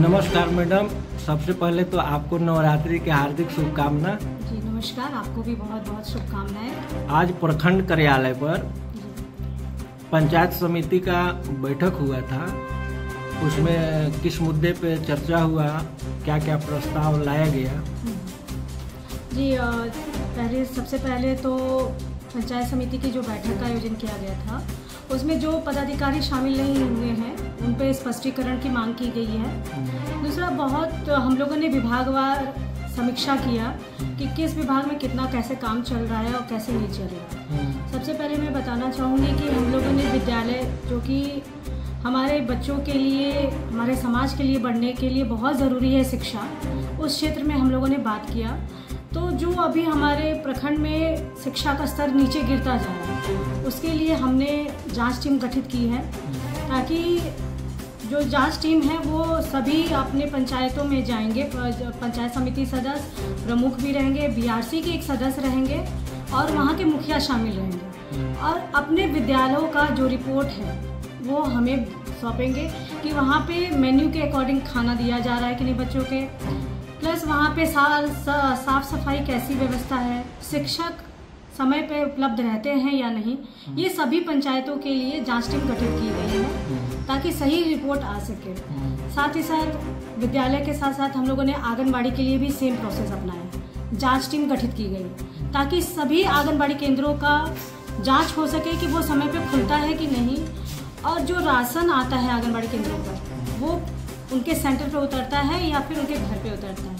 नमस्कार मैडम, सबसे पहले तो आपको नवरात्रि की हार्दिक शुभकामना। जी नमस्कार, आपको भी बहुत बहुत शुभकामनाएं। आज प्रखंड कार्यालय पर पंचायत समिति का बैठक हुआ था, उसमें किस मुद्दे पे चर्चा हुआ, क्या क्या प्रस्ताव लाया गया? जी सबसे पहले तो पंचायत समिति की जो बैठक का आयोजन किया गया था उसमें जो पदाधिकारी शामिल नहीं हुए हैं उन पे स्पष्टीकरण की मांग की गई है। दूसरा, बहुत हम लोगों ने विभागवार समीक्षा किया कि किस विभाग में कितना कैसे काम चल रहा है और कैसे नहीं चल रहा है। सबसे पहले मैं बताना चाहूँगी कि हम लोगों ने विद्यालय, जो कि हमारे बच्चों के लिए, हमारे समाज के लिए बढ़ने के लिए बहुत ज़रूरी है शिक्षा, उस क्षेत्र में हम लोगों ने बात किया। तो जो अभी हमारे प्रखंड में शिक्षा का स्तर नीचे गिरता जा रहा है, उसके लिए हमने जांच टीम गठित की है, ताकि जो जांच टीम है वो सभी अपने पंचायतों में जाएंगे। पंचायत समिति सदस्य, प्रमुख भी रहेंगे, बीआरसी के एक सदस्य रहेंगे और वहाँ के मुखिया शामिल रहेंगे, और अपने विद्यालयों का जो रिपोर्ट है वो हमें सौंपेंगे कि वहाँ पे मेन्यू के अकॉर्डिंग खाना दिया जा रहा है कि नहीं बच्चों के, प्लस वहाँ पे साफ सफाई कैसी व्यवस्था है, शिक्षक समय पे उपलब्ध रहते हैं या नहीं। ये सभी पंचायतों के लिए जांच टीम गठित की गई है ताकि सही रिपोर्ट आ सके। साथ ही साथ विद्यालय के साथ साथ हम लोगों ने आंगनबाड़ी के लिए भी सेम प्रोसेस अपनाया। जांच टीम गठित की गई ताकि सभी आंगनबाड़ी केंद्रों का जांच हो सके कि वो समय पे खुलता है कि नहीं, और जो राशन आता है आंगनबाड़ी केंद्रों पर वो उनके सेंटर पे उतरता है या फिर उनके घर पे उतरता है।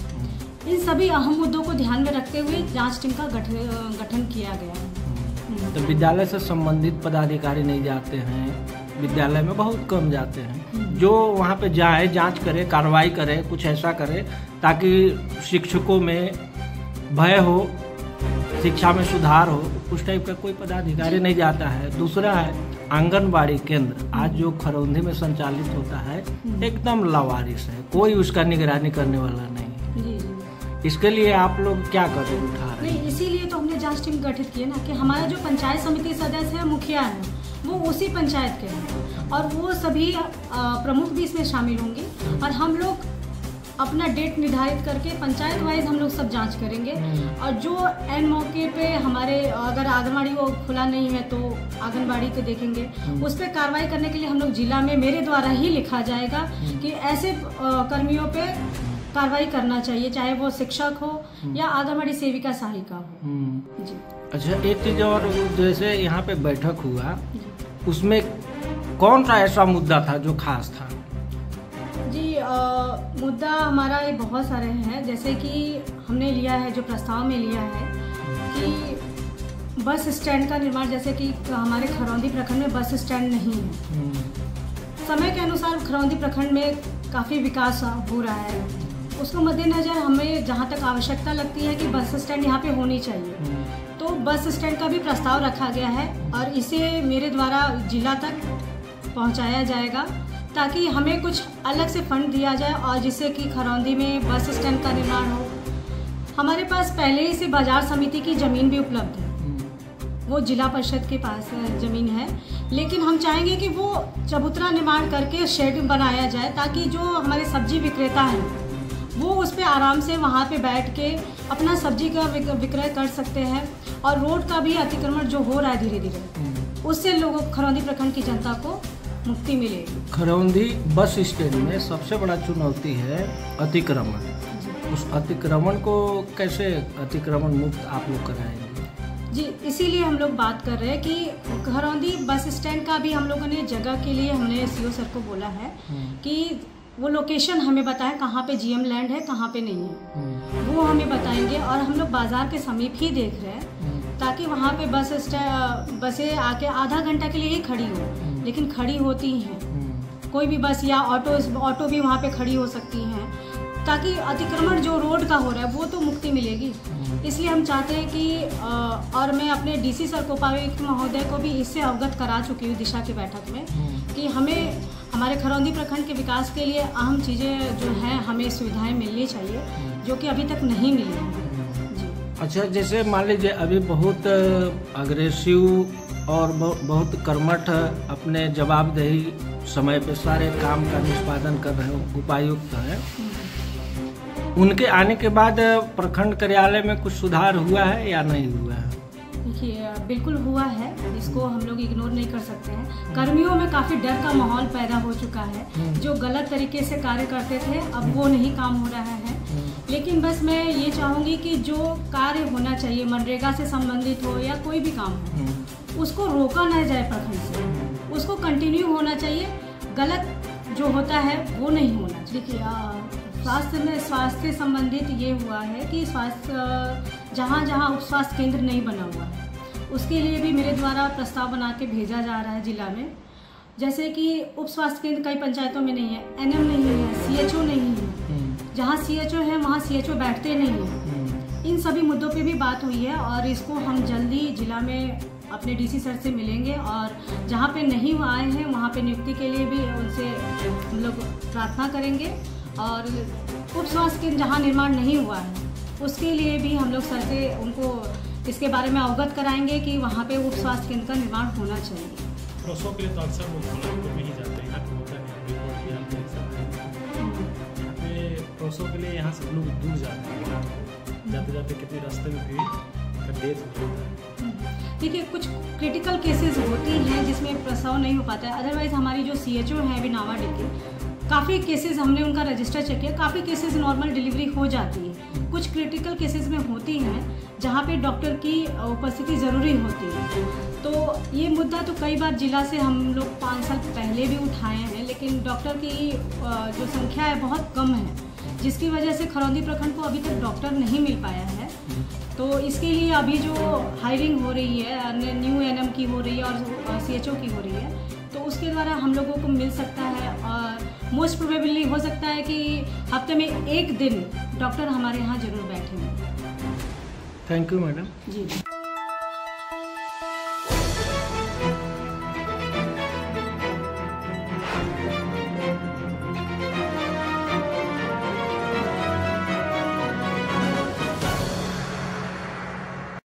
इन सभी अहम मुद्दों को ध्यान में रखते हुए जांच टीम का गठन किया गया है। तो विद्यालय से संबंधित पदाधिकारी नहीं जाते हैं, विद्यालय में बहुत कम जाते हैं। जो वहाँ पे जाए, जांच करे, कार्रवाई करे, कुछ ऐसा करे ताकि शिक्षकों में भय हो, शिक्षा में सुधार हो, उस टाइप का कोई पदाधिकारी नहीं जाता है। दूसरा है आंगनबाड़ी केंद्र, आज जो खरौंधी में संचालित होता है एकदम लावारिस है, कोई उसका निगरानी करने वाला नहीं है। इसके लिए आप लोग क्या कदम उठा रहे हैं? नहीं, इसीलिए तो हमने जांच टीम गठित की है ना, कि हमारा जो पंचायत समिति सदस्य है, मुखिया है, वो उसी पंचायत के हैं और वो सभी प्रमुख भी इसमें शामिल होंगे, और हम लोग अपना डेट निर्धारित करके पंचायत वाइज हम लोग सब जांच करेंगे। और जो एन मौके पे हमारे अगर आंगनबाड़ी वो खुला नहीं है तो आंगनबाड़ी के देखेंगे, उस पर कार्रवाई करने के लिए हम लोग जिला में मेरे द्वारा ही लिखा जाएगा कि ऐसे कर्मियों पे कार्रवाई करना चाहिए, चाहे वो शिक्षक हो या आंगनबाड़ी सेविका सहायिका हो। जी। अच्छा, एक चीज और, जैसे यहाँ पे बैठक हुआ उसमें कौन सा ऐसा मुद्दा था जो खास था? जी मुद्दा हमारा ये बहुत सारे हैं, जैसे कि हमने लिया है, जो प्रस्ताव में लिया है कि बस स्टैंड का निर्माण, जैसे कि हमारे खरौंधी प्रखंड में बस स्टैंड नहीं है। समय के अनुसार खरौंधी प्रखंड में काफ़ी विकास हो रहा है, उसको मद्देनज़र हमें जहाँ तक आवश्यकता लगती है कि बस स्टैंड यहाँ पे होनी चाहिए, तो बस स्टैंड का भी प्रस्ताव रखा गया है और इसे मेरे द्वारा जिला तक पहुँचाया जाएगा ताकि हमें कुछ अलग से फंड दिया जाए और जिससे कि खरौंधी में बस स्टैंड का निर्माण हो। हमारे पास पहले ही से बाजार समिति की ज़मीन भी उपलब्ध है, वो जिला परिषद के पास ज़मीन है, लेकिन हम चाहेंगे कि वो चबूतरा निर्माण करके शेड बनाया जाए ताकि जो हमारे सब्जी विक्रेता हैं वो उस पर आराम से वहाँ पे बैठ के अपना सब्जी का विक्रय कर सकते हैं, और रोड का भी अतिक्रमण जो हो रहा है धीरे धीरे, उससे लोगों, खरौंधी प्रखंड की जनता को मुक्ति मिलेगी। खरौंधी बस स्टैंड में सबसे बड़ा चुनौती है अतिक्रमण। उस अतिक्रमण को कैसे अतिक्रमण मुक्त आप लोग कराएंगे? जी, इसीलिए हम लोग बात कर रहे हैं कि खरौंधी बस स्टैंड का भी हम लोगों ने जगह के लिए हमने सीओ सर को बोला है कि वो लोकेशन हमें बताएं कहाँ पे जीएम लैंड है, कहाँ पे नहीं है, वो हमें बताएंगे। और हम लोग बाजार के समीप ही देख रहे हैं ताकि वहाँ पे बसें आके आधा घंटा के लिए ही खड़ी हो, लेकिन खड़ी होती हैं, कोई भी बस या ऑटो भी वहाँ पे खड़ी हो सकती हैं, ताकि अतिक्रमण जो रोड का हो रहा है वो तो मुक्ति मिलेगी। इसलिए हम चाहते हैं कि और मैं अपने डीसी सर कोपायुक्त महोदय को भी इससे अवगत करा चुकी हूँ दिशा की बैठक में कि हमें हमारे खरौंधी प्रखंड के विकास के लिए अहम चीज़ें जो हैं, हमें सुविधाएं मिलनी चाहिए जो कि अभी तक नहीं मिली हैं। जी। अच्छा, जैसे मान लीजिए अभी बहुत अग्रेसिव और बहुत कर्मठ, अपने जवाबदेही समय पे सारे काम का निष्पादन कर रहे उपायुक्त हैं। उनके आने के बाद प्रखंड कार्यालय में कुछ सुधार हुआ है या नहीं हुआ है? देखिए, बिल्कुल हुआ है, इसको हम लोग इग्नोर नहीं कर सकते हैं। कर्मियों में काफ़ी डर का माहौल पैदा हो चुका है। जो गलत तरीके से कार्य करते थे अब वो नहीं काम हो रहा है। लेकिन बस मैं ये चाहूँगी कि जो कार्य होना चाहिए, मनरेगा से संबंधित हो या कोई भी काम हो, उसको रोका न जाए प्रखंड से, उसको कंटिन्यू होना चाहिए। गलत जो होता है वो नहीं होना चाहिए। देखिए, स्वास्थ्य संबंधित ये हुआ है कि स्वास्थ्य जहाँ जहाँ उप स्वास्थ्य केंद्र नहीं बना हुआ है उसके लिए भी मेरे द्वारा प्रस्ताव बना के भेजा जा रहा है जिला में। जैसे कि उप स्वास्थ्य केंद्र कई पंचायतों में नहीं है, एनएम नहीं है, सीएचओ नहीं है। जहाँ सीएचओ है वहाँ सीएचओ बैठते नहीं हैं। इन सभी मुद्दों पे भी बात हुई है और इसको हम जल्दी जिला में अपने डीसी सर से मिलेंगे और जहाँ पे नहीं आए हैं वहाँ पे नियुक्ति के लिए भी उनसे हम लोग प्रार्थना करेंगे। और उप स्वास्थ्य केंद्र जहाँ निर्माण नहीं हुआ है उसके लिए भी हम लोग सर से उनको इसके बारे में अवगत कराएंगे कि वहाँ पे उप स्वास्थ्य केंद्र का निर्माण होना चाहिए। प्रसव के लिए तो अक्सर लोग भोलापुर में ही जाते हैं, प्रसव के लिए यहाँ से लोग दूर जाते हैं, जाते जाते कितने रास्ते में भी डेथ हो जाता है। देखिए, कुछ क्रिटिकल केसेस होती हैं जिसमें प्रसव नहीं हो पाता है। अदरवाइज हमारी जो सीएचओ है अभी नावाडिह, काफ़ी केसेस हमने उनका रजिस्टर चेक किया, काफ़ी केसेस नॉर्मल डिलीवरी हो जाती है। कुछ क्रिटिकल केसेस में होती हैं जहाँ पे डॉक्टर की उपस्थिति ज़रूरी होती है। तो ये मुद्दा तो कई बार जिला से हम लोग 5 साल पहले भी उठाए हैं, लेकिन डॉक्टर की जो संख्या है बहुत कम है, जिसकी वजह से खरौंदी प्रखंड को अभी तक डॉक्टर नहीं मिल पाया है। तो इसके लिए अभी जो हायरिंग हो रही है, न्यू एनएम की हो रही है और सीएचओ की हो रही है, तो उसके द्वारा हम लोगों को मिल सकता है। और मोस्ट प्रोबेबली हो सकता है कि हफ्ते में 1 दिन डॉक्टर हमारे यहाँ जरूर बैठे हैं। Thank you madam ji.